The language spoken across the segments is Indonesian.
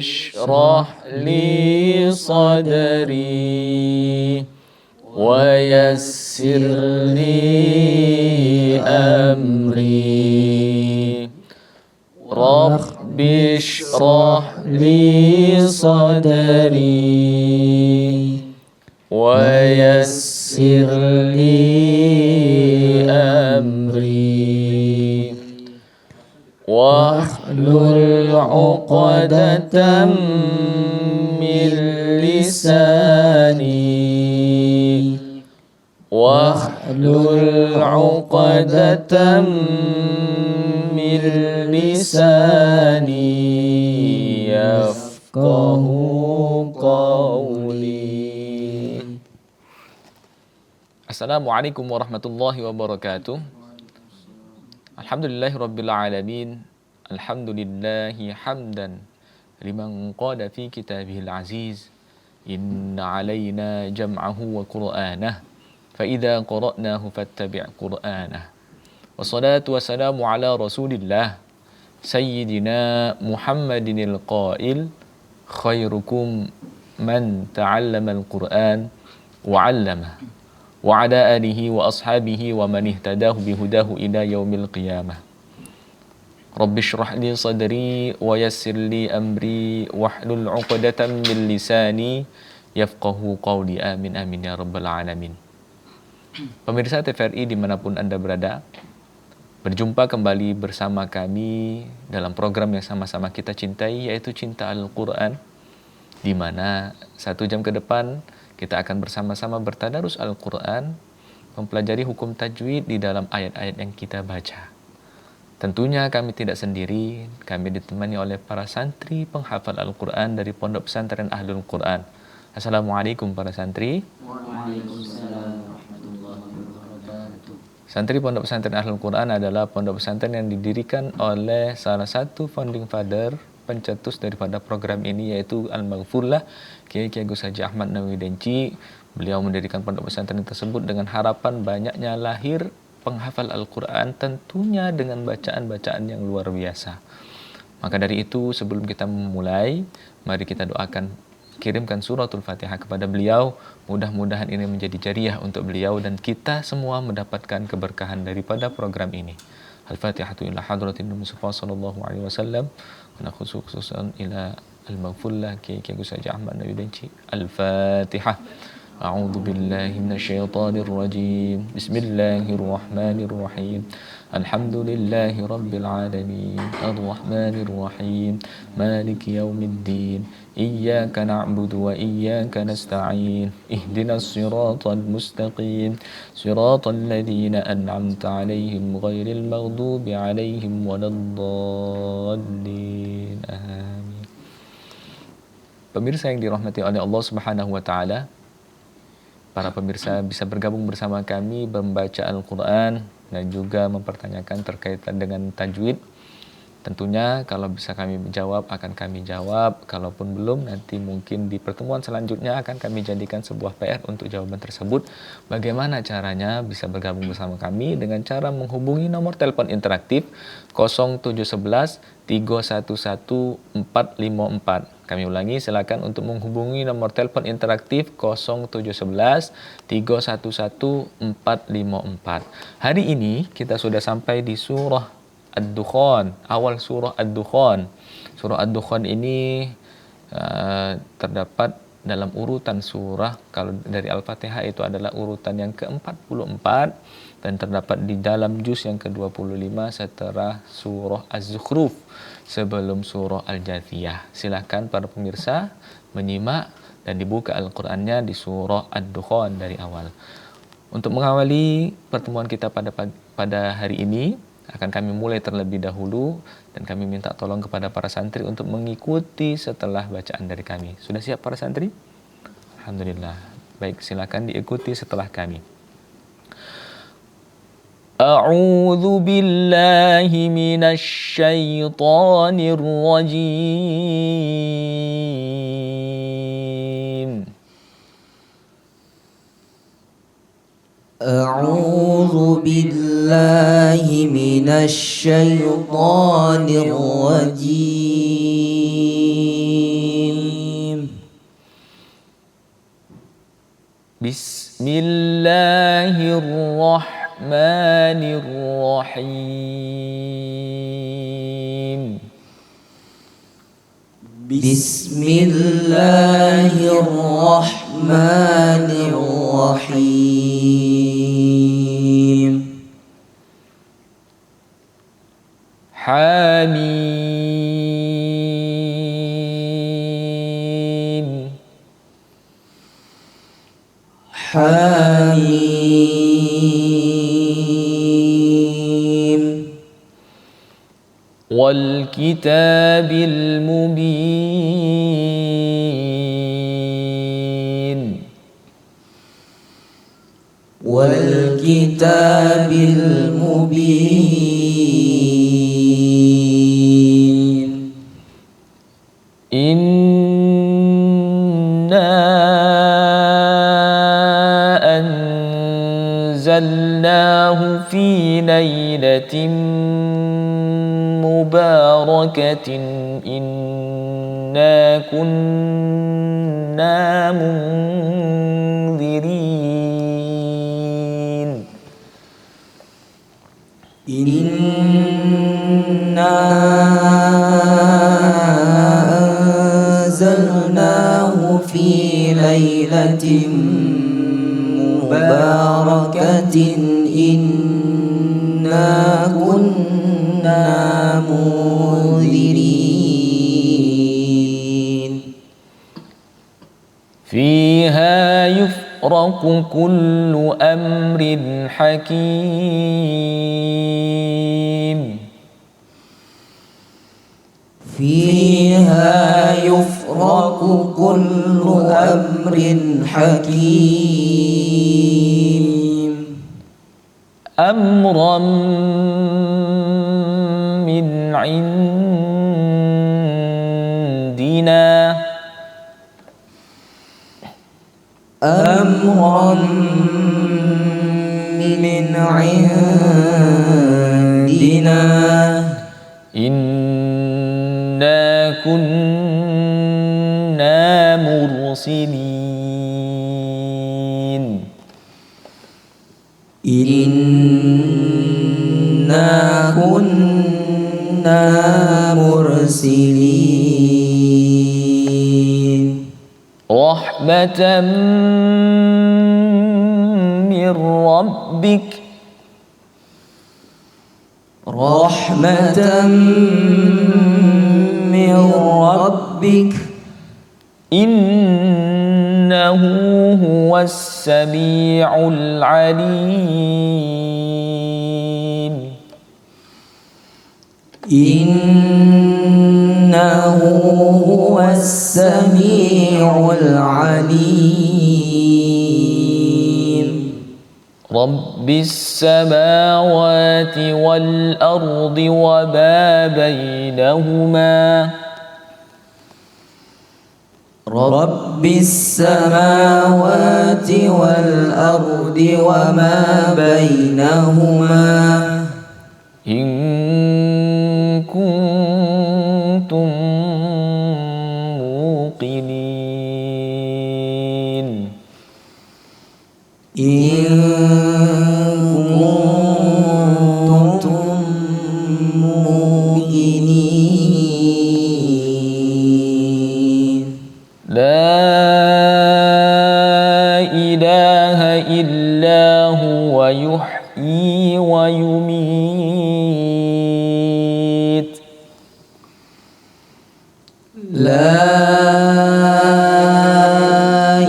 اشرح لي صدري ويسر لي أمري رب اشرح لي صدري ويسر لي أمري واحلل عقدة من لساني واحلل عقدة من لساني يفقه قولي. Assalamualaikum warahmatullahi wabarakatuh. Alhamdulillahirabbil alamin. Alhamdulillahi hamdan liman qada fi kitabihil aziz. Inna alaina jam'ahu wa qur'anah. Fa idza qara'nahu fattabi' qur'anah. Wassalatu wassalamu ala Rasulillah sayyidina Muhammadinil qail khairukum man ta'allama al-Qur'an wa 'allama wa ala alihi wa ashabihi wa man ihtadahu bihudahu ila yaumil qiyamah. Rabbi shrah li sadri wa yassir li amri wahlul 'uqdatam min lisani yafqahu qawli. Amin amin ya rabbal alamin. Pemirsa TVRI dimanapun Anda berada, berjumpa kembali bersama kami dalam program yang sama-sama kita cintai, yaitu Cinta Al-Quran, di mana 1 jam ke depan kita akan bersama-sama bertadarus Al-Quran, mempelajari hukum tajwid di dalam ayat-ayat yang kita baca. Tentunya kami tidak sendiri, kami ditemani oleh para santri penghafal Al-Quran dari Pondok Pesantren Ahlul Quran. Assalamualaikum para santri. Waalaikumsalam warahmatullahi wabarakatuh. Santri Pondok Pesantren Ahlul Quran adalah pondok pesantren yang didirikan oleh salah satu founding father, pencetus daripada program ini, yaitu Al-Maghfurlah Kiai Gus Haji Ahmad Nawawi Denci. Beliau mendirikan pondok pesantren tersebut dengan harapan banyaknya lahir penghafal Al-Quran, tentunya dengan bacaan-bacaan yang luar biasa. Maka dari itu, sebelum kita memulai, mari kita doakan, kirimkan suratul Fatihah kepada beliau. Mudah-mudahan ini menjadi jariah untuk beliau dan kita semua mendapatkan keberkahan daripada program ini. Al-Fatihatu ila hadratin Mustafa sallallahu alaihi wasallam wa khususan ila Al-Maghfurlah Kiai Gus Haji Ahmad Nawawi Denci. Al-Fatihah. A'udzu billahi minasyaitonir rajim. Bismillahirrahmanirrahim. Alhamdulillahi rabbil alamin. Arrahmanir rahim. Maliki yaumiddin. Iyyaka na'budu wa iyyaka nasta'in. Ihdinas siratal mustaqim. Siratal ladzina an'amta 'alaihim ghairil maghdubi 'alaihim waladdallin. Amin. Pemirsa yang dirahmati oleh Allah Subhanahu wa taala, para pemirsa bisa bergabung bersama kami membaca Al-Quran dan juga mempertanyakan terkaitan dengan tajwid. Tentunya kalau bisa kami jawab, akan kami jawab. Kalaupun belum, nanti mungkin di pertemuan selanjutnya akan kami jadikan sebuah PR untuk jawaban tersebut. Bagaimana caranya bisa bergabung bersama kami? Dengan cara menghubungi nomor telepon interaktif 0711 311 454. Kami ulangi, silakan untuk menghubungi nomor telepon interaktif 0711 311 454. Hari ini kita sudah sampai di surah Ad-Dukhan, awal surah Ad-Dukhan. Surah Ad-Dukhan ini terdapat dalam urutan surah, kalau dari Al-Fatihah itu adalah urutan yang ke-44 dan terdapat di dalam juz yang ke-25 setelah surah Az-Zukhruf, sebelum surah Al-Jathiyah. Silakan para pemirsa menyimak dan dibuka Al-Qur'annya di surah Ad-Dukhan dari awal. Untuk mengawali pertemuan kita pada hari ini, akan kami mulai terlebih dahulu dan kami minta tolong kepada para santri untuk mengikuti setelah bacaan dari kami. Sudah siap para santri? Alhamdulillah. Baik, silakan diikuti setelah kami. A'udzu billahi minasy syaithanir rajim. A'udzu billahi minasy syaithanir rajim. Bismillahirrahmanirrahim. Bismillahirrahmanirrahim. Hamim. Hamim. Wal kitabil mubin. Wal kitabil mubin. Inna anzalnahu fi lailatin mubarakatin inna kunna munzirin. Inna anzalnahu fi lailatin mubarakatin inna kunna munzirin. Fiha yufraqu kullu amrin hakim. Fiha yufraqu kullu amrin hakim. Amran min indina. Amran min indina. Inna kunna mursilin. Inna kunna mursilin. Rahmatan min rabbik. Rahmatan min rabbik. Innahu huwas sami'ul alim. Innahu huwas sami'ul alim. Rabbis samawati wal ardi wa ma bainahuma. Rabbis samawati wal ardi wa ma bainahuma. In kuntum muqinin. In kuntum muqinin. La ilaha illa huwa yuhyi wa yumit. La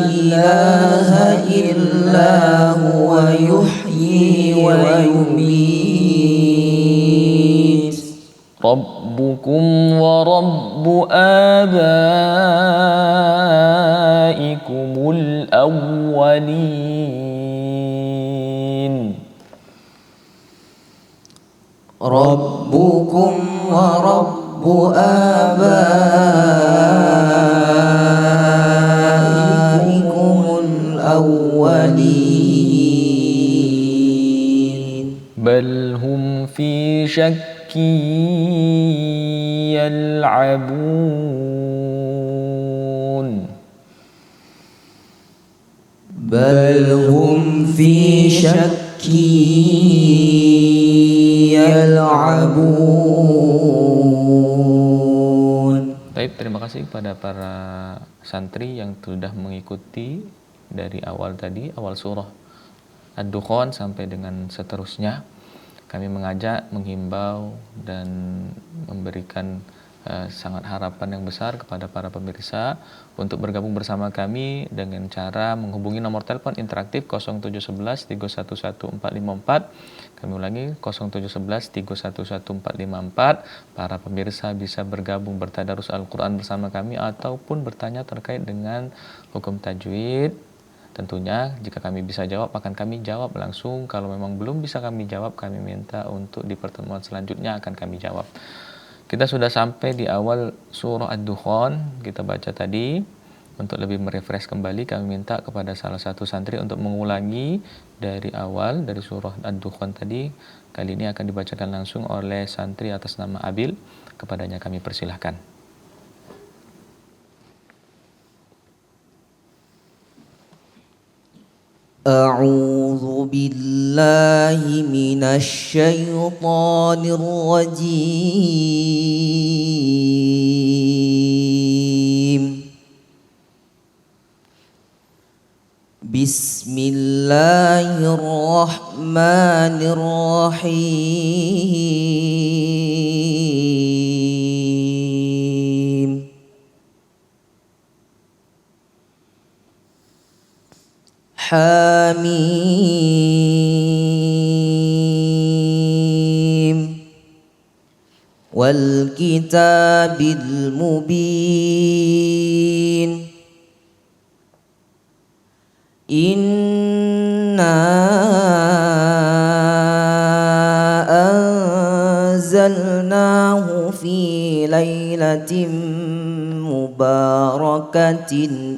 ilaha illa huwa yuhyi wa yumit. Rabbukum wa rabbu abaikumul awwalin. Rabbukum wa rabbu abaikumul awwalin. Bal hum fi syakkin yal'abun. بل هم في شك يلعبون. Baik, terima kasih kepada para santri yang sudah mengikuti dari awal tadi, awal surah Ad-Dukhan sampai dengan seterusnya. Kami mengajak, menghimbau dan memberikan sangat harapan yang besar kepada para pemirsa untuk bergabung bersama kami dengan cara menghubungi nomor telepon interaktif 0711 311 454. Kami ulangi 0711 311 454. Para pemirsa bisa bergabung bertadarus Al-Quran bersama kami ataupun bertanya terkait dengan hukum tajwid. Tentunya jika kami bisa jawab akan kami jawab langsung. Kalau memang belum bisa kami jawab, kami minta untuk di pertemuan selanjutnya akan kami jawab. Kita sudah sampai di awal surah Ad-Dukhan, kita baca tadi. Untuk lebih merefresh kembali, kami minta kepada salah satu santri untuk mengulangi dari awal, dari surah Ad-Dukhan tadi. Kali ini akan dibacakan langsung oleh santri atas nama Abil. Kepadanya kami persilahkan. أعوذ بالله من الشيطان الرجيم. بسم الله الرحمن الرحيم. حميم والكتاب المبين. إنا أنزلناه في ليلة مباركة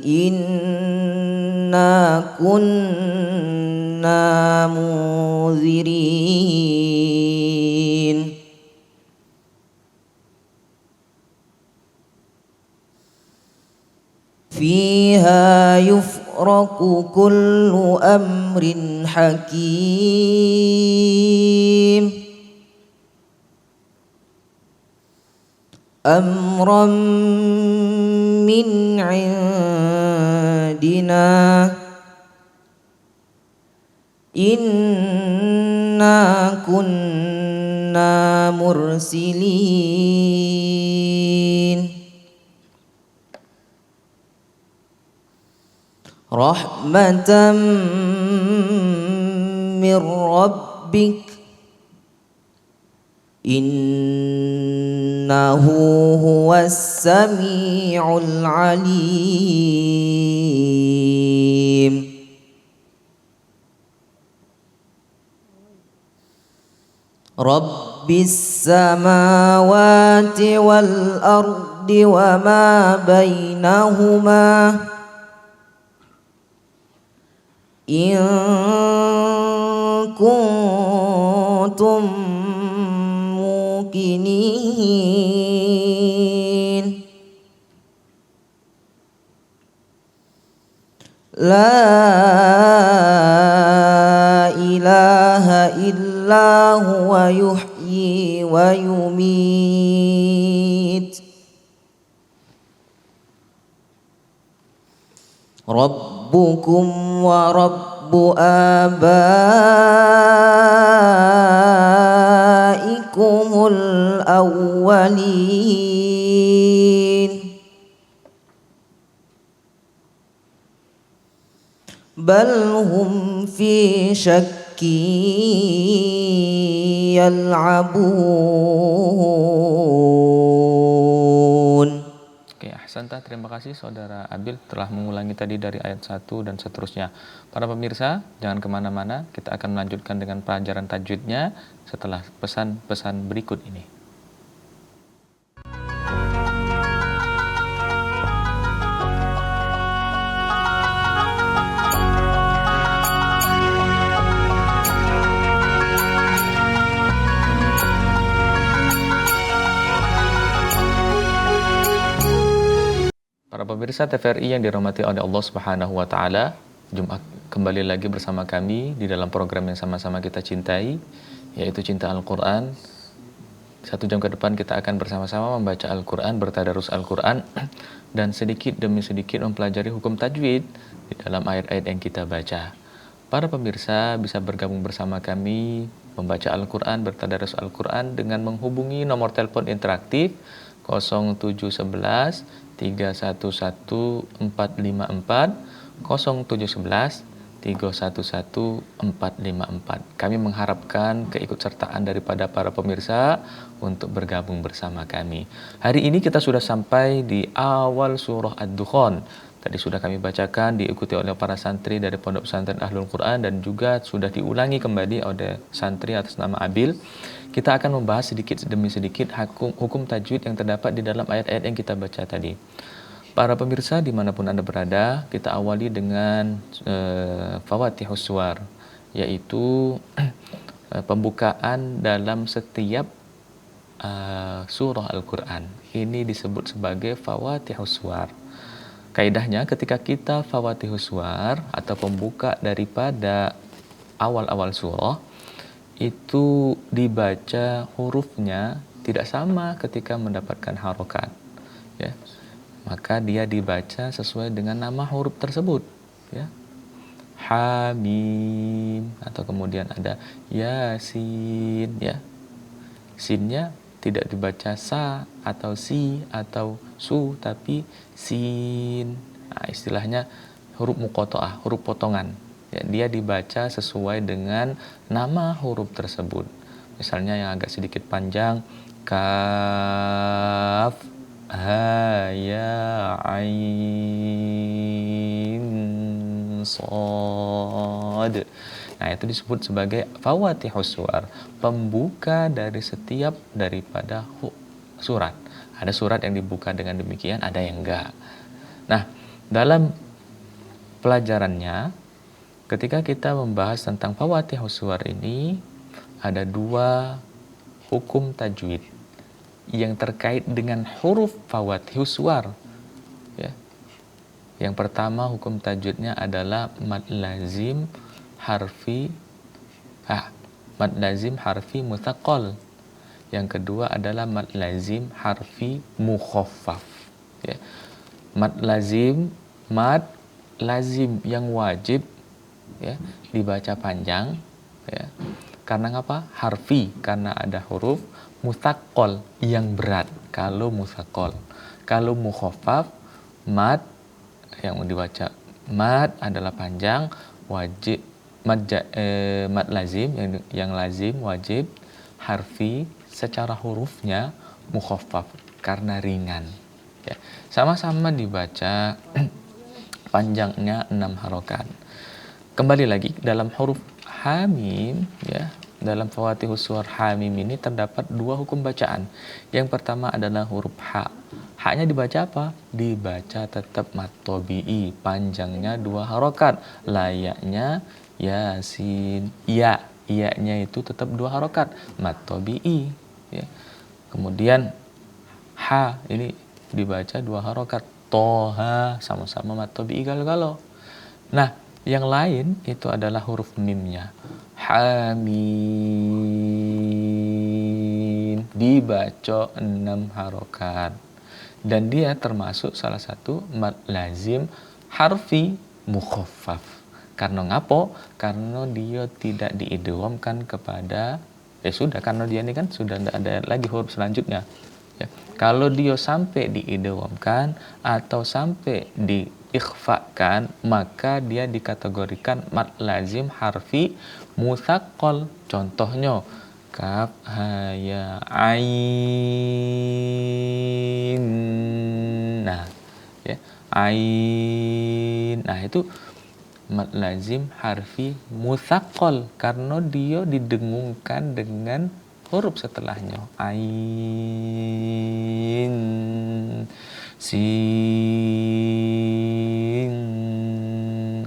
إنا كنا منذرين. فيها يفرق كل أمر حكيم أمرا من عندنا إنا كنا مرسلين. رحمة من ربك إنه هو السميع العليم. رب السماوات والأرض وما بينهما إن كنتم موقنين. لا إله إلا هو يحيي ويميت. ربكم ورب آبائكم الأولين. بل هم في شك يلعبون. Oke, ahsanta, terima kasih Saudara Abil telah mengulangi tadi dari ayat 1 dan seterusnya. Para pemirsa, jangan kemana-mana, kita akan melanjutkan dengan pelajaran tajwidnya setelah pesan-pesan berikut ini. Para pemirsa TVRI yang dirahmati oleh Allah Subhanahu wa taala, Jumat kembali lagi bersama kami di dalam program yang sama-sama kita cintai, yaitu Cinta Al-Quran. 1 jam ke depan kita akan bersama-sama membaca Al-Quran, bertadarus Al-Quran, dan sedikit demi sedikit mempelajari hukum tajwid di dalam ayat-ayat yang kita baca. Para pemirsa bisa bergabung bersama kami membaca Al-Quran, bertadarus Al-Quran dengan menghubungi nomor telepon interaktif 0711 311 454 0711 311 454. Kami mengharapkan keikutsertaan daripada para pemirsa untuk bergabung bersama kami. Hari ini kita sudah sampai di awal surah Ad-Dukhan. Tadi sudah kami bacakan, diikuti oleh para santri dari Pondok Pesantren Ahlul Quran, dan juga sudah diulangi kembali oleh santri atas nama Abil. Kita akan membahas sedikit demi sedikit hukum tajwid yang terdapat di dalam ayat-ayat yang kita baca tadi. Para pemirsa dimanapun Anda berada, kita awali dengan Fawatihus Suwar, yaitu pembukaan dalam setiap surah Al-Quran. Ini disebut sebagai Fawatihus Suwar. Kaidahnya ketika kita Fawatihus Suwar atau pembuka daripada awal-awal surah, itu dibaca hurufnya tidak sama ketika mendapatkan harokat, ya. Maka dia dibaca sesuai dengan nama huruf tersebut, ya. Hamim, atau kemudian ada Yasin, ya. Sinnya tidak dibaca sa atau si atau su, tapi sin. Nah, istilahnya huruf muqatta'ah, huruf potongan. Ya, dia dibaca sesuai dengan nama huruf tersebut. Misalnya yang agak sedikit panjang, kaf, ha, ya, ain, shad. Nah, itu disebut sebagai Fawatihus Suwar, pembuka dari setiap daripada surat. Ada surat yang dibuka dengan demikian, ada yang enggak. Nah, dalam pelajarannya, ketika kita membahas tentang Fawatihus Suwar ini, ada 2 hukum tajwid yang terkait dengan huruf Fawatihus Suwar, ya. Yang pertama hukum tajwidnya adalah mad lazim harfi mad lazim harfi mutsaqqal. Yang kedua adalah mad lazim harfi mukhaffaf, ya. Mad lazim yang wajib, ya, dibaca panjang, ya. Karena apa? Harfi, karena ada huruf. Mutsaqqal, yang berat kalau mutsaqqal. Kalau mukhaffaf, mad yang dibaca mad adalah panjang, wajib mad lazim yang lazim wajib, harfi secara hurufnya mukhaffaf karena ringan, ya. Sama-sama dibaca panjangnya 6 harokat. Kembali lagi dalam huruf hamim, ya. Dalam Fawatihus Suwar hamim ini terdapat 2 hukum bacaan. Yang pertama adalah huruf ha. Haknya dibaca apa? Dibaca tetap mad tabi'i, panjangnya 2 harokat. Layaknya Yasin. Iya-nya itu tetap 2 harokat, mad tabi'i, ya. Kemudian ha ini dibaca 2 harokat. Toha sama-sama mad tabi'i galau-galau. Nah, yang lain itu adalah huruf mimnya. Hamim dibaca 6 harokat. Dan dia termasuk salah satu mad lazim harfi mukhaffaf. Karena ngapo? Karena dia tidak diidghamkan kepada sudah, karena dia ini kan sudah tidak ada lagi huruf selanjutnya, ya. Kalau dia sampai diidghamkan atau sampai diikhfakan, maka dia dikategorikan mad lazim harfi mutsaqqal. Contohnya kaf, ha, ya, ain. Nah, ya, ain. Nah, itu mad lazim harfi mutsaqqal karena dia didengungkan dengan huruf setelahnya. Ain, sin.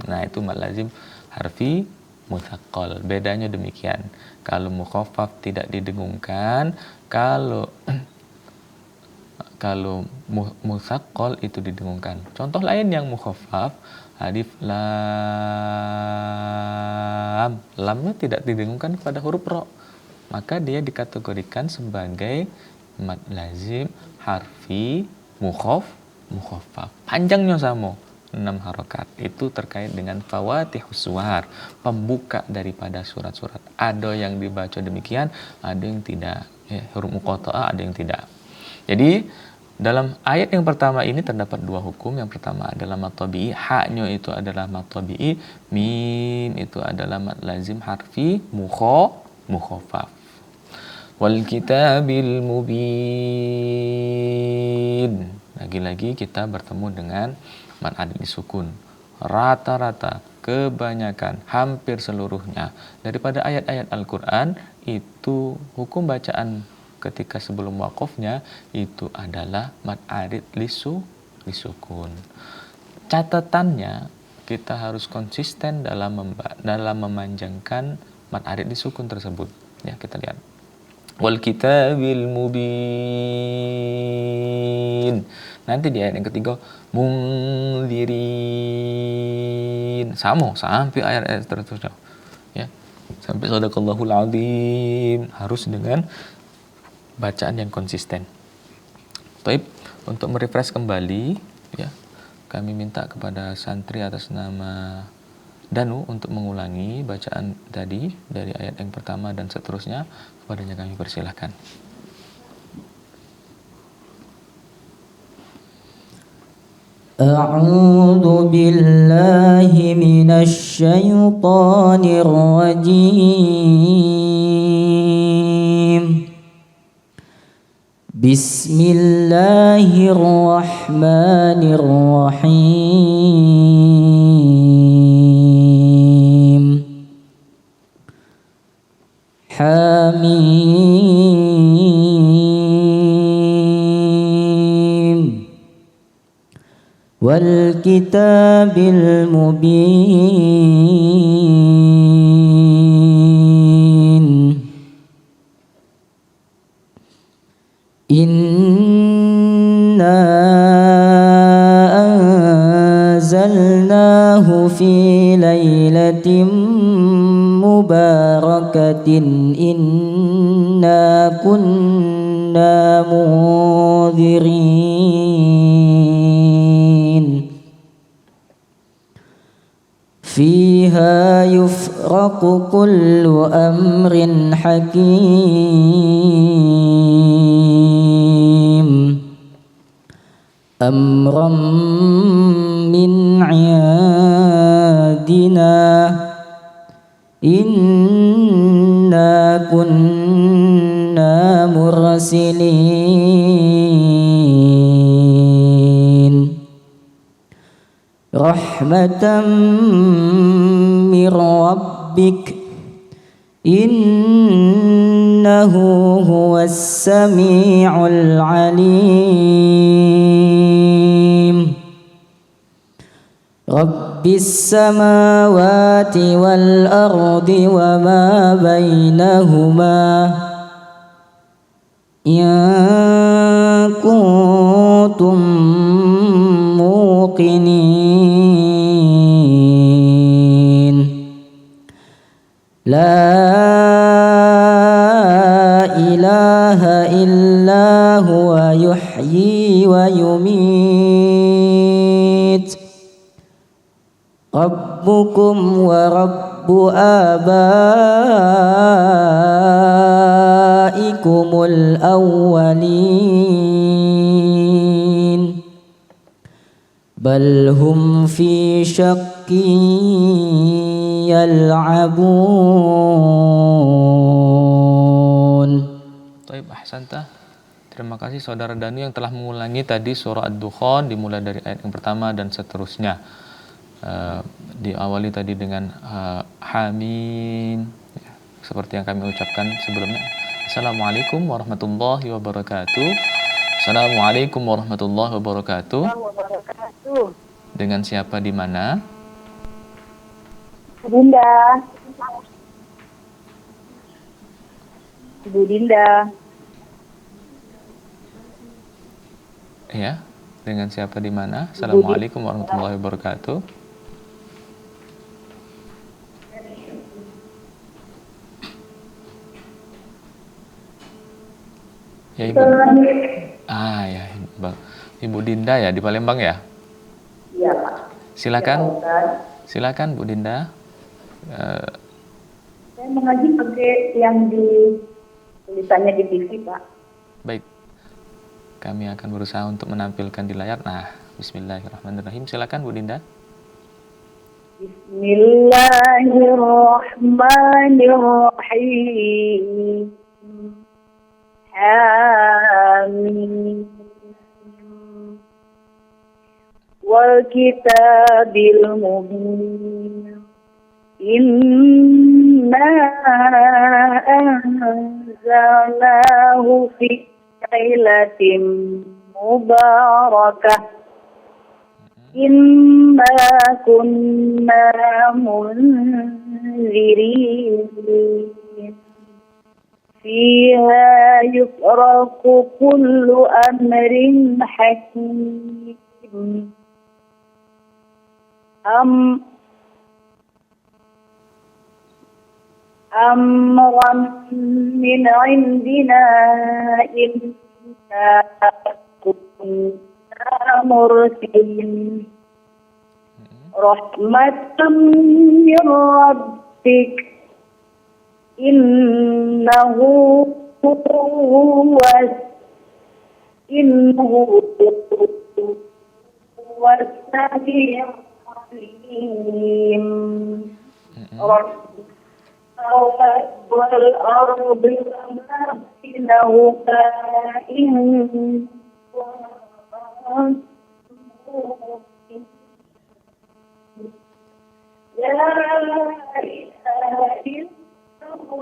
Nah, itu mad lazim harfi mutsaqqal. Bedanya demikian. Kalau mukhaffaf tidak didengungkan, kalau Kalau musaqqal itu didengungkan. Contoh lain yang mukhaffaf, alif lam. Lamnya tidak didengungkan pada huruf ro. Maka dia dikategorikan sebagai mad lazim harfi mukhaffaf. Panjangnya sama 6 harokat. Itu terkait dengan fawatihus suwar, pembuka daripada surat-surat. Ada yang dibaca demikian, ada yang tidak. Ya, huruf muqatta'ah ada yang tidak. Jadi dalam ayat yang pertama ini terdapat dua hukum. Yang pertama adalah mad tabi'i, haknya itu adalah mad tabi'i, mim itu adalah mad lazim harfi mukhaffaf. Wal kitabil mubin. Lagi-lagi kita bertemu dengan mad arid disukun. Rata-rata, kebanyakan, hampir seluruhnya daripada ayat-ayat Al-Quran itu hukum bacaan ketika sebelum waqafnya itu adalah mad arid lisukun. Catatannya kita harus konsisten dalam memanjangkan mad arid disukun tersebut. Ya, kita lihat. Wal kitabil mubin. Nanti di ayat yang ketiga mundzirin. Sama sampai ayat-ayat terusnya. Ya. Sampai sadaqallahul azim, harus dengan bacaan yang konsisten. Baik, untuk merefresh kembali ya, kami minta kepada santri atas nama Danu untuk mengulangi bacaan tadi dari ayat yang pertama dan seterusnya. Kepadanya kami persilahkan. A'udzu billahi minasy syaithanir rajim. Bismillahirrahmanirrahim. Hamim. Wal kitabil mubin. Inna anzalnahu fi lailatin mubarakatin inna kunna munzirin fiha yufraqu kullu amrin hakim amran min 'indina inna kunna mursilin rahmatan min rabbik innahu huwas sami'ul alim Rabbis samawati wal ardi wa ma bainahuma in kuntum muqinin la ilaha illa huwa yuhyi wa yumit Rabbukum wa rabbu abaikumul awwalin bal hum fi syakkin yal'abun. Baik, ahsanta. Terima kasih saudara Danu yang telah mengulangi tadi surah Ad-Dukhan dimulai dari ayat yang pertama dan seterusnya. Diawali tadi dengan Hamim ya, seperti yang kami ucapkan sebelumnya. Assalamualaikum warahmatullahi wabarakatuh. Assalamualaikum warahmatullahi wabarakatuh. Dengan siapa di mana? Dinda. Ibu Dinda. Ya, dengan siapa di mana? Assalamualaikum warahmatullahi wabarakatuh. Ya Ibu. Ya Ibu Dinda ya di Palembang ya. Iya, Pak. Silakan. Ya, Ustaz. Silakan Bu Dinda. Saya mengaji pakai yang di tulisannya di TV, Pak. Baik. Kami akan berusaha untuk menampilkan di layar. Nah, bismillahirrahmanirrahim. Silakan Bu Dinda. Bismillahirrahmanirrahim. Amin. Wal kitabil mubin. Inna anzalnahu fi lailatin mubarakah. Inna kunna munzirin. Fiha yufraku kullu amrin hakim. أمرا من عندنا إنا كنا مرسلين رحمة من ربك إنه هو السميع العليم والأرض وما بينهما إن لا إله إلا هو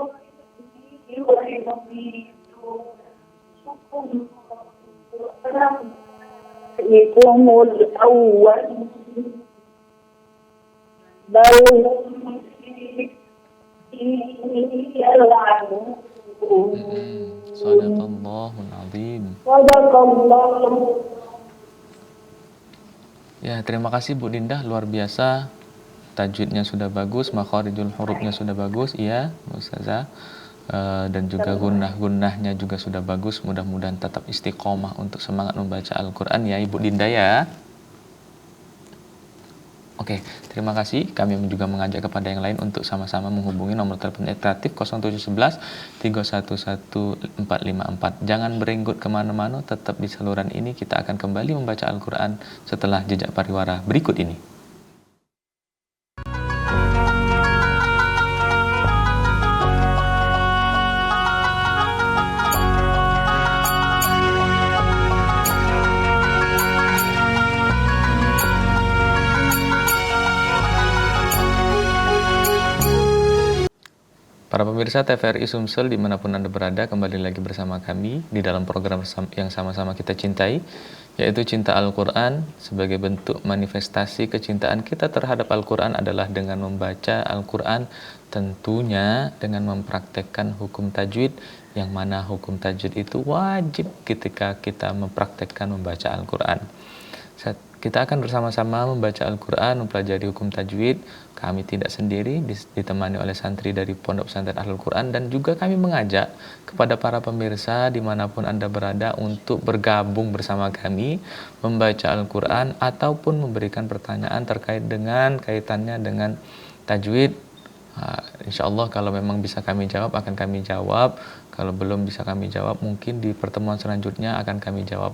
ويميتكم الأول بل هم Sadaqallahul azim. Ya, terima kasih Bu Dinda, luar biasa. Tajwidnya sudah bagus, makharijul hurufnya sudah bagus, iya, Ustazah. Dan juga gunnah-gunnahnya juga sudah bagus. Mudah-mudahan tetap istiqomah untuk semangat membaca Al-Qur'an ya Ibu Dinda ya. Oke, terima kasih. Kami juga mengajak kepada yang lain untuk sama-sama menghubungi nomor telepon interaktif 0711 311 454. Jangan berenggut kemana-mana, tetap di saluran ini. Kita akan kembali membaca Al-Quran setelah jejak pariwara berikut ini. Para pemirsa TVRI Sumsel dimanapun Anda berada, kembali lagi bersama kami di dalam program yang sama-sama kita cintai, yaitu Cinta Al-Quran. Sebagai bentuk manifestasi kecintaan kita terhadap Al-Quran adalah dengan membaca Al-Quran, tentunya dengan mempraktekkan hukum tajwid, yang mana hukum tajwid itu wajib ketika kita mempraktekkan membaca Al-Quran. Kita akan bersama-sama membaca Al-Quran, mempelajari hukum tajwid. Kami tidak sendiri, ditemani oleh santri dari Pondok Pesantren Ahlul Quran, dan juga kami mengajak kepada para pemirsa dimanapun Anda berada untuk bergabung bersama kami membaca Al-Quran ataupun memberikan pertanyaan terkait dengan kaitannya dengan tajwid. Insya Allah kalau memang bisa kami jawab akan kami jawab. Kalau belum bisa kami jawab, mungkin di pertemuan selanjutnya akan kami jawab,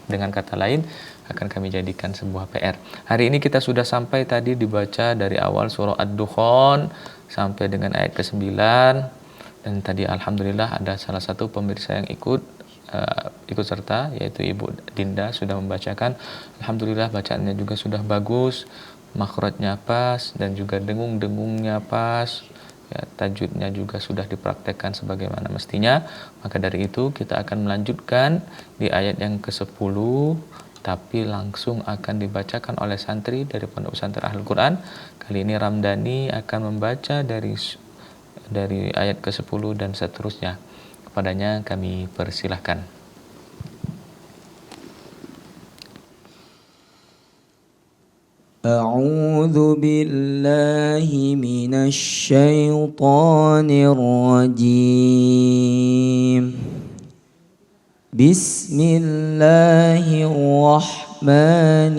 dengan kata lain akan kami jadikan sebuah PR. Hari ini kita sudah sampai tadi dibaca dari awal surah Ad-Dukhan sampai dengan ayat ke-9, dan tadi alhamdulillah ada salah satu pemirsa yang ikut serta, yaitu Ibu Dinda sudah membacakan. Alhamdulillah bacaannya juga sudah bagus, makhrajnya pas dan juga dengung-dengungnya pas. Ya, tajwidnya juga sudah dipraktekkan sebagaimana mestinya. Maka dari itu kita akan melanjutkan di ayat yang ke-10, tapi langsung akan dibacakan oleh santri dari Pondok Pesantren Ahlul Quran. Kali ini Ramdhani akan membaca dari ayat ke-10 dan seterusnya. Kepadanya kami persilahkan. أعوذ بالله من الشيطان الرجيم بسم الله الرحمن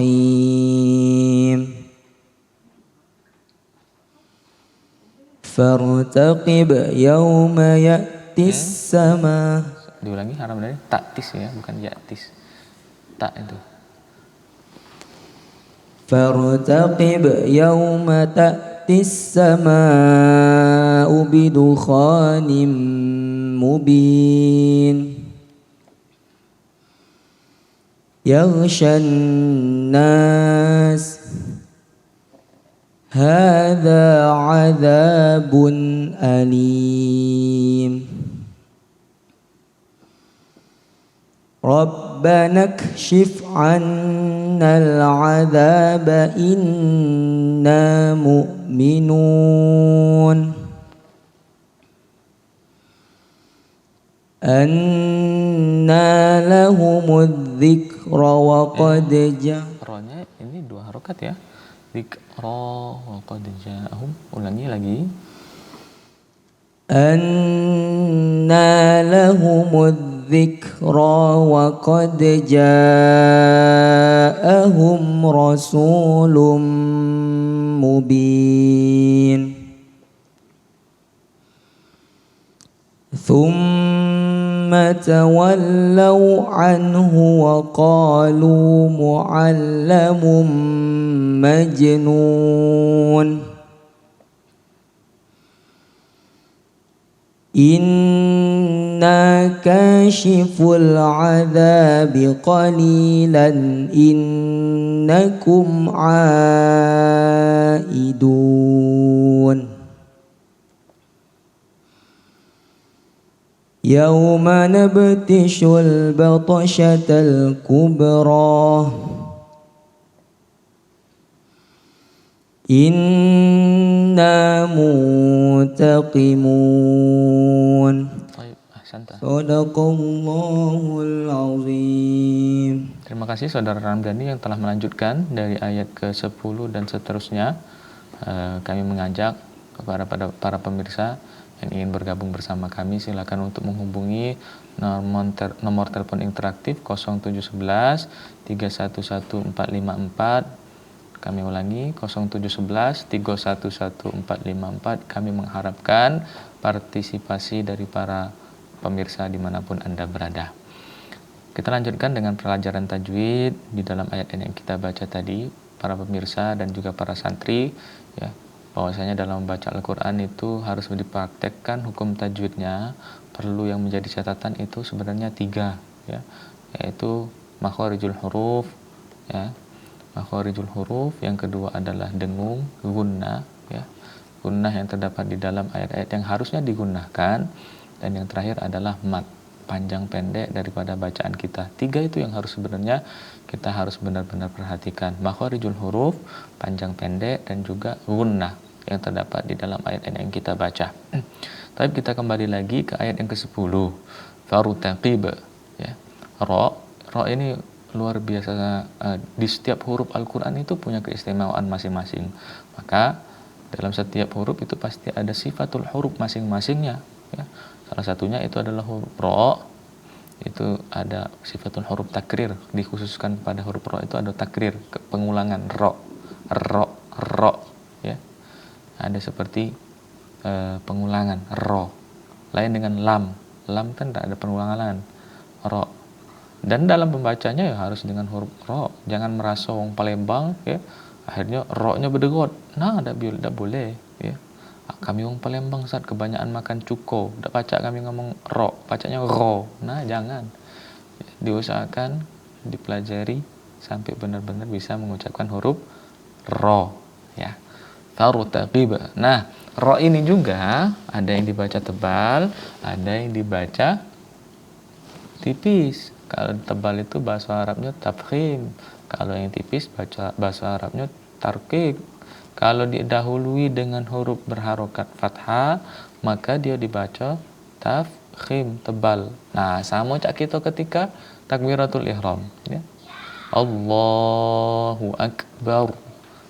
الرحيم فارتقب يوم يأتي السماء. Diulangi haram dari taktis ya, bukan yatis. Tak itu. فارتقب يوم تأتي السماء بدخان مبين يغشى الناس هذا عذاب أليم ربنا اكشف عنا العذاب إنا مؤمنون أنى لهم الذكر وقد جاء. Ronya ini 2 harokat ya. Dzikra wa qad ja'ahum. Ulangi lagi. أنى لهم الذكر وقد جاءهم رسول مبين ثم تولوا عنه وقالوا معلم مجنون إنا كاشف العذاب قليلا إنكم عائدون يوم نبطش البطشة الكبرى إنا منتقمون. صدق الله العظيم. Terima kasih Saudara Ramdhani yang telah melanjutkan dari ayat ke-10 dan seterusnya. Kami mengajak kepada para pemirsa yang ingin bergabung bersama kami, silakan untuk menghubungi nomor telepon interaktif 0711 311 454. Kami ulangi 0711 311 454. Kami mengharapkan partisipasi dari para pemirsa dimanapun Anda berada. Kita lanjutkan dengan pelajaran tajwid di dalam ayat yang kita baca tadi, para pemirsa dan juga para santri ya, bahwasanya dalam membaca Al-Quran itu harus dipraktekkan hukum tajwidnya. Perlu yang menjadi catatan itu sebenarnya 3 ya, yaitu makharijul huruf ya, makharijul huruf, yang kedua adalah dengung, gunnah ya, gunnah yang terdapat di dalam ayat-ayat yang harusnya digunakan, dan yang terakhir adalah mat, panjang pendek daripada bacaan kita. 3 itu yang harus sebenarnya kita harus benar-benar perhatikan, makharijul huruf, panjang pendek, dan juga gunnah yang terdapat di dalam ayat yang kita baca. Tapi kita kembali lagi ke ayat yang ke-10, farutaqib ya. Ra ini luar biasa, di setiap huruf Al-Quran itu punya keistimewaan masing-masing. Maka dalam setiap huruf itu pasti ada sifatul huruf masing-masingnya ya. Salah satunya itu adalah huruf Ra, itu ada sifatul huruf takrir, dikhususkan pada huruf Ra itu ada takrir, pengulangan Ra, Ra, Ra ya. Ada seperti pengulangan Ra. Lain dengan lam kan tidak ada pengulangan Ra. Dan dalam pembacanya ya harus dengan huruf Ra. Jangan merasa wong Palembang ya, akhirnya Ra-nya berdegot. Nah, tidak boleh ya. Kami wong Palembang saat kebanyakan makan cuko, tidak baca kami ngomong Ra, bacanya Ro. Nah, jangan. Diusahakan dipelajari sampai benar-benar bisa mengucapkan huruf Ra ya. Farutaqib. Nah, Ra ini juga ada yang dibaca tebal, ada yang dibaca tipis. Kalau tebal itu bahasa Arabnya tafkhim, kalau yang tipis bahasa Arabnya tarqiq. Kalau didahului dengan huruf berharokat fathah, maka dia dibaca tafkhim, tebal. Nah, sama cak kita ketika takbiratul ihram ya. Allahu Akbar.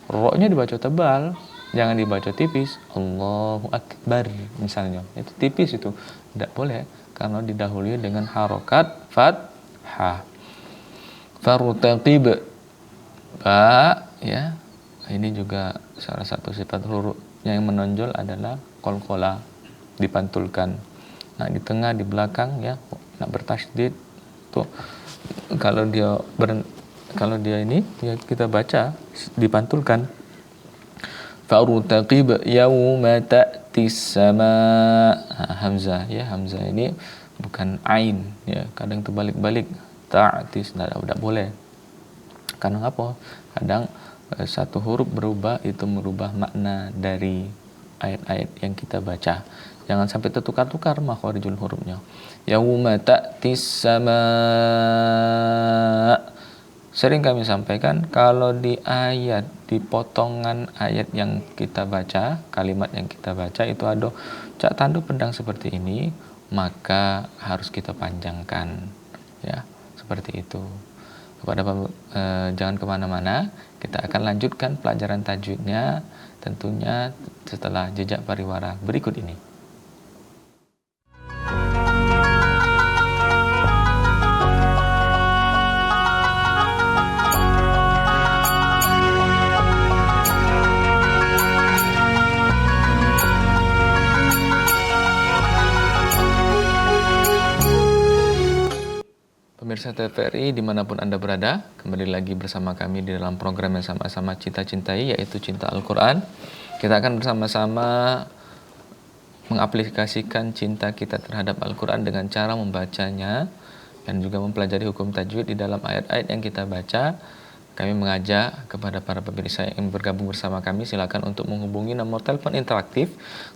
Ro-nya dibaca tebal, jangan dibaca tipis. Allahu Akbar misalnya. Itu tipis itu. Tidak boleh karena didahului dengan harokat fathah. Fartaqib. Ba ya. Ini juga salah satu sifat huruf yang menonjol adalah qalqalah, dipantulkan. Nah, di tengah, di belakang ya, nak bertasydid tuh kalau dia ini ya kita baca dipantulkan. Fartaqib yauma ta'tis sama. Hamzah ya, hamzah ini bukan ain ya, kadang terbalik-balik. Ta'tis tidak boleh. Karena apa? Kadang satu huruf berubah itu merubah makna dari ayat-ayat yang kita baca. Jangan sampai tertukar-tukar makharijul hurufnya. Yauma ta'tis sama. Sering kami sampaikan kalau di ayat, di potongan ayat yang kita baca, kalimat yang kita baca itu ada cak tanda pedang seperti ini, maka harus kita panjangkan ya, seperti itu. Jangan kemana-mana, kita akan lanjutkan pelajaran tajwidnya tentunya setelah jejak pariwara berikut ini. Pemirsa TVRI dimanapun Anda berada, kembali lagi bersama kami di dalam program yang sama-sama cinta-cintai, yaitu Cinta Al-Quran. Kita akan bersama-sama mengaplikasikan cinta kita terhadap Al-Quran dengan cara membacanya dan juga mempelajari hukum tajwid di dalam ayat-ayat yang kita baca. Kami mengajak kepada para pemirsa yang bergabung bersama kami, silakan untuk menghubungi nomor telepon interaktif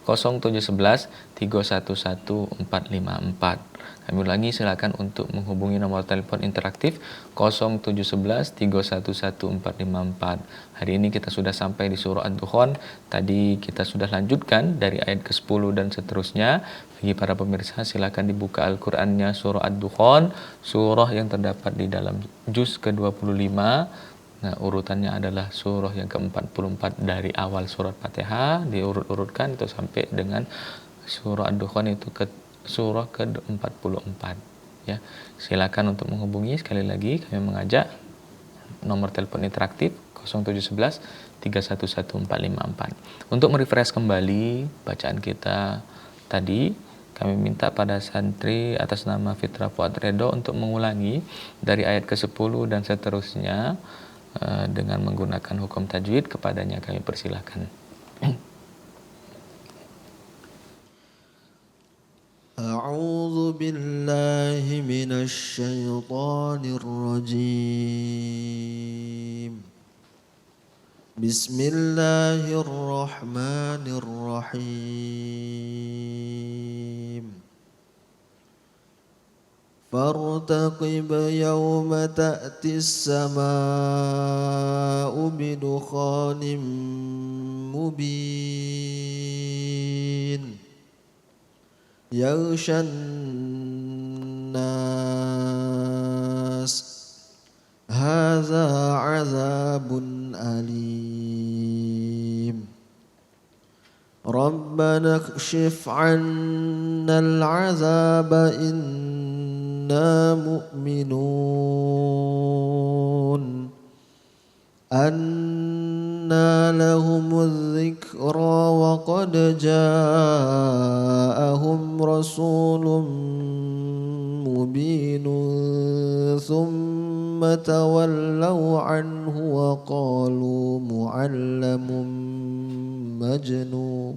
0711 311 454. Kami ulangi, silakan untuk menghubungi nomor telepon interaktif 0711 311 454. Hari ini kita sudah sampai di surah Ad-Dukhan. Tadi kita sudah lanjutkan dari ayat ke-10 dan seterusnya. Bagi para pemirsa, silakan dibuka Al-Qur'annya surah Ad-Dukhan, surah yang terdapat di dalam juz ke-25. Nah, urutannya adalah surah yang ke-44 dari awal surat Fatihah, diurut-urutkan itu sampai dengan surah Ad-Dukhan itu ke surah ke-44 ya. Silakan untuk menghubungi, sekali lagi kami mengajak nomor telepon interaktif 0711 311 454. Untuk merefresh kembali bacaan kita tadi, kami minta pada santri atas nama Fitra Fuad Redo untuk mengulangi dari ayat ke-10 dan seterusnya dengan menggunakan hukum tajwid. Kepadanya kami persilahkan. أعوذ بالله من الشيطان الرجيم بسم الله الرحمن الرحيم فارتقب يوم تأتي السماء بدخان مبين يغشى الناس هذا عذاب أليم ربنا اكشف عنا العذاب إنا مؤمنون أنى لهم الذكرى وقد جاءهم رسول مبين ثم تولوا عنه وقالوا معلم مجنون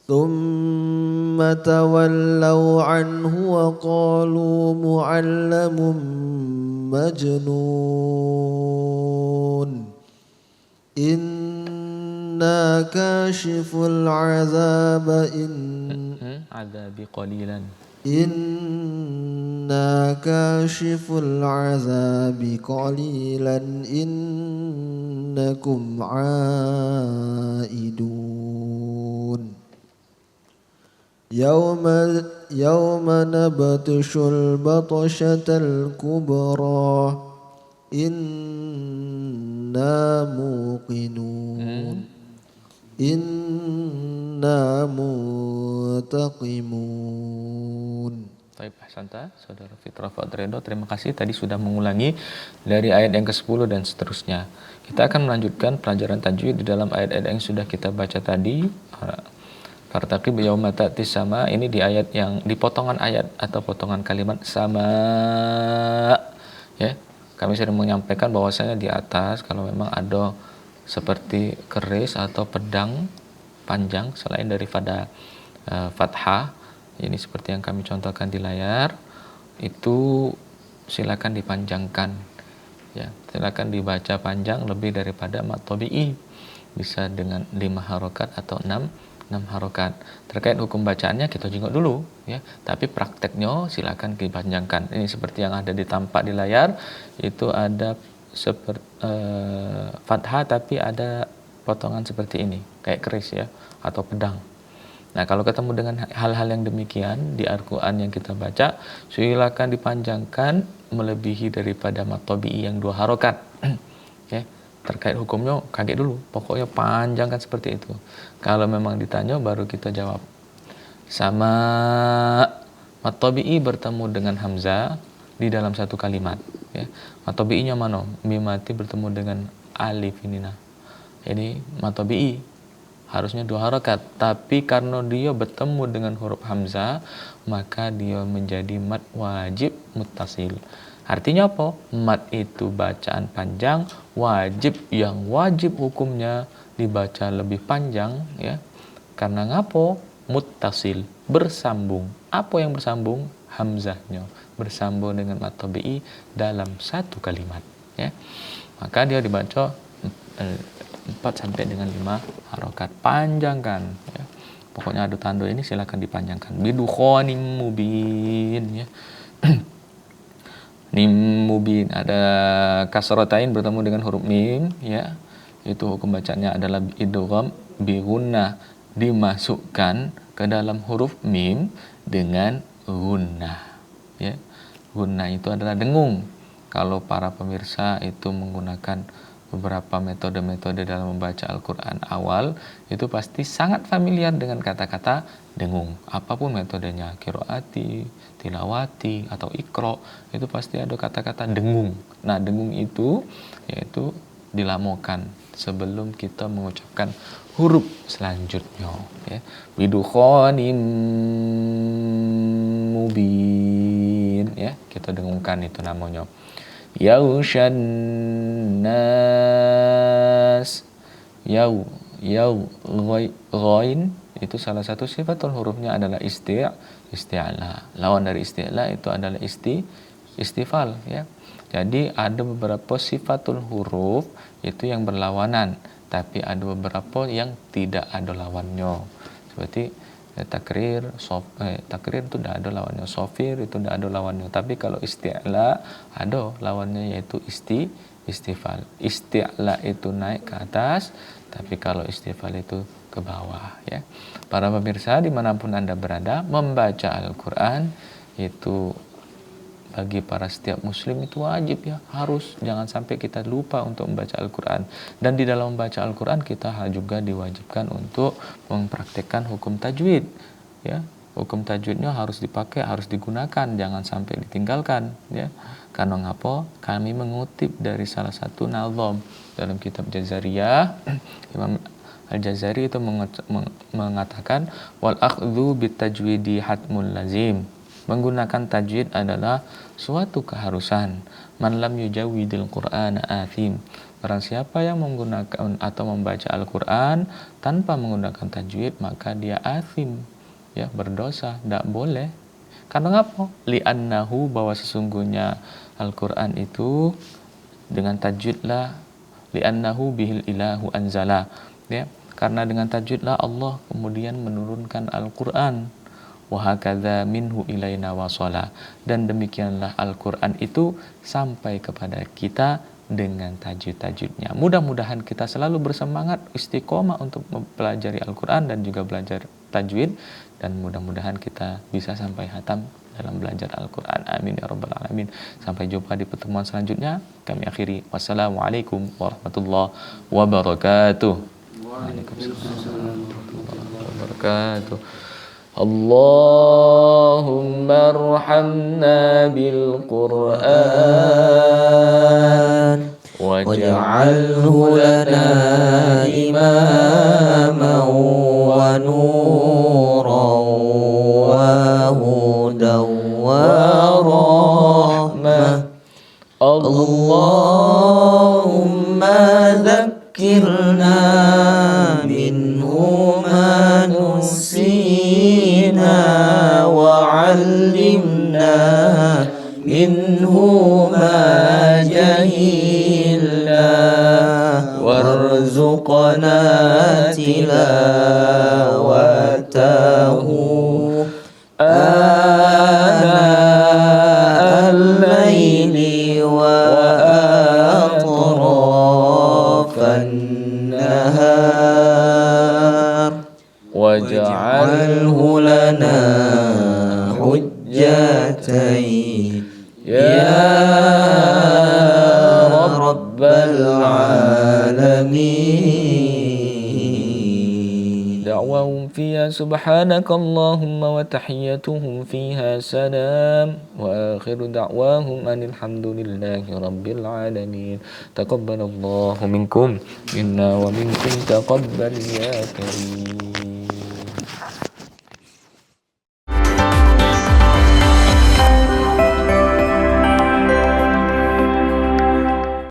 ثم تولوا عنه وقالوا معلم مجنون إنا كاشف العذاب عذاب قليلا إنا كاشف العذاب قليلا إنكم عائدون yauma nabtishul batashatal kubra inna muqinun inna muntaqimun. Baik, ahsanta, Saudara Fitrah Fadredo, terima kasih tadi sudah mengulangi dari ayat yang ke-10 dan seterusnya. Kita akan melanjutkan pelajaran tajwid di dalam ayat-ayat yang sudah kita baca tadi. Fartaqib yauma ta'tis sama, ini di ayat yang di potongan ayat atau potongan kalimat sama. Ya, kami sering menyampaikan bahwasanya di atas kalau memang ada seperti keris atau pedang panjang selain daripada fathah, ini seperti yang kami contohkan di layar, itu silakan dipanjangkan, ya, silakan dibaca panjang lebih daripada mat tabi'i, bisa dengan 5 harokat atau 6 harokat. Terkait hukum bacaannya kita jenguk dulu, ya, tapi prakteknya silakan dipanjangkan. Ini seperti yang ada ditampak di layar, itu ada seperti fathah tapi ada potongan seperti ini, kayak keris, ya, atau pedang. Nah, kalau ketemu dengan hal-hal yang demikian di Al-Quran yang kita baca, silakan dipanjangkan melebihi daripada mat tabi'i yang 2 harokat. Ya, terkait hukumnya kaget dulu, pokoknya panjangkan seperti itu. Kalau memang ditanya baru kita jawab. Sama mat tabi'i bertemu dengan hamzah di dalam satu kalimat. Ya, mat tabi'inya mana? Mim mati bertemu dengan alif ini. Nah, ini mat tabi'i. Harusnya 2 harokat, tapi karena dia bertemu dengan huruf hamzah, maka dia menjadi mat wajib muttasil. Artinya apa? Mat itu bacaan panjang, wajib yang wajib hukumnya dibaca lebih panjang, ya. Karena ngapo? Muttasil, bersambung. Apa yang bersambung? Hamzahnya bersambung dengan mat tabi'i dalam satu kalimat, ya. Maka dia dibaca 4 sampai dengan 5 harokat, panjangkan, ya. Pokoknya adu tanda ini silakan dipanjangkan. Bidukhonim mubin, ya. Mim mubin, ada kasratain bertemu dengan huruf mim, ya. Itu hukum bacanya adalah idgham bi gunnah, dimasukkan ke dalam huruf mim dengan gunnah, ya. Gunnah itu adalah dengung. Kalau para pemirsa itu menggunakan beberapa metode-metode dalam membaca Al-Quran awal, itu pasti sangat familiar dengan kata-kata dengung. Apapun metodenya, qiraati, tilawati, atau ikro, itu pasti ada kata-kata dengung. Nah, dengung itu yaitu dilamokan sebelum kita mengucapkan huruf selanjutnya, ya. Bidukhonim mubin, ya, kita dengungkan, itu namanya. Yaushan nas, ghain itu salah satu sifatul hurufnya adalah isti'la. Lawan dari isti'la itu adalah istifal, ya. Jadi ada beberapa sifatul huruf itu yang berlawanan, tapi ada beberapa yang tidak ada lawannya. Seperti takrir itu tidak ada lawannya, sofir itu tidak ada lawannya, tapi kalau isti'la ada lawannya, yaitu istifal. Isti'la itu naik ke atas, tapi kalau istifal itu ke bawah, ya. Para pemirsa dimanapun Anda berada, membaca Al-Quran itu bagi para setiap muslim itu wajib, ya, harus. Jangan sampai kita lupa untuk membaca Al-Quran. Dan di dalam membaca Al-Quran kita juga diwajibkan untuk mempraktekkan hukum tajwid, ya. Hukum tajwidnya harus dipakai, harus digunakan, jangan sampai ditinggalkan, ya. Karena ngapa? Kami mengutip dari salah satu nazam dalam kitab Jazariyah. Imam Al-Jazari itu mengatakan wal akhdhu bitajwidi hatmul lazim. Menggunakan tajwid adalah suatu keharusan. Man lam yujawwidil Qur'ana athim. Barang siapa yang menggunakan atau membaca Al-Quran tanpa menggunakan tajwid, maka dia athim, ya, berdosa, tidak boleh. Karena apa? Li'annahu, bahwa sesungguhnya Al-Quran itu dengan tajwidlah, li'annahu bihil ilahu anzala, ya, karena dengan tajwidlah Allah kemudian menurunkan Al-Quran. Wahakadha minhu ilaina wasala, dan demikianlah Al-Quran itu sampai kepada kita dengan tajwid-tajwidnya. Mudah-mudahan kita selalu bersemangat istiqomah untuk mempelajari Al-Quran dan juga belajar tajwid, dan mudah-mudahan kita bisa sampai hatam dalam belajar Al-Quran. Amin ya rabbal alamin. Sampai jumpa di pertemuan selanjutnya. Kami akhiri. Wassalamualaikum warahmatullahi wabarakatuh. Waalaikumsalam warahmatullahi wabarakatuh. Allahumma arhamna bil Qur'an waj'alhu lana imaman wa nuran wa hudan wa rahmah. Allahumma dhakkirna minhu ma nusina wa 'allimna minhu ma jahilna warzuqna tilawatahu ana al-laili wa atrafan nahar waj'alhu lana hujjatain ya rabbal alamin. Da'wahum fiha subhanakallahumma wa tahiyyatuhum fiha salam wa akhiru da'wahum anil hamdulillahi rabbil alamin. Taqabbalallahu minkum minna wa minkum taqabbal ya karim.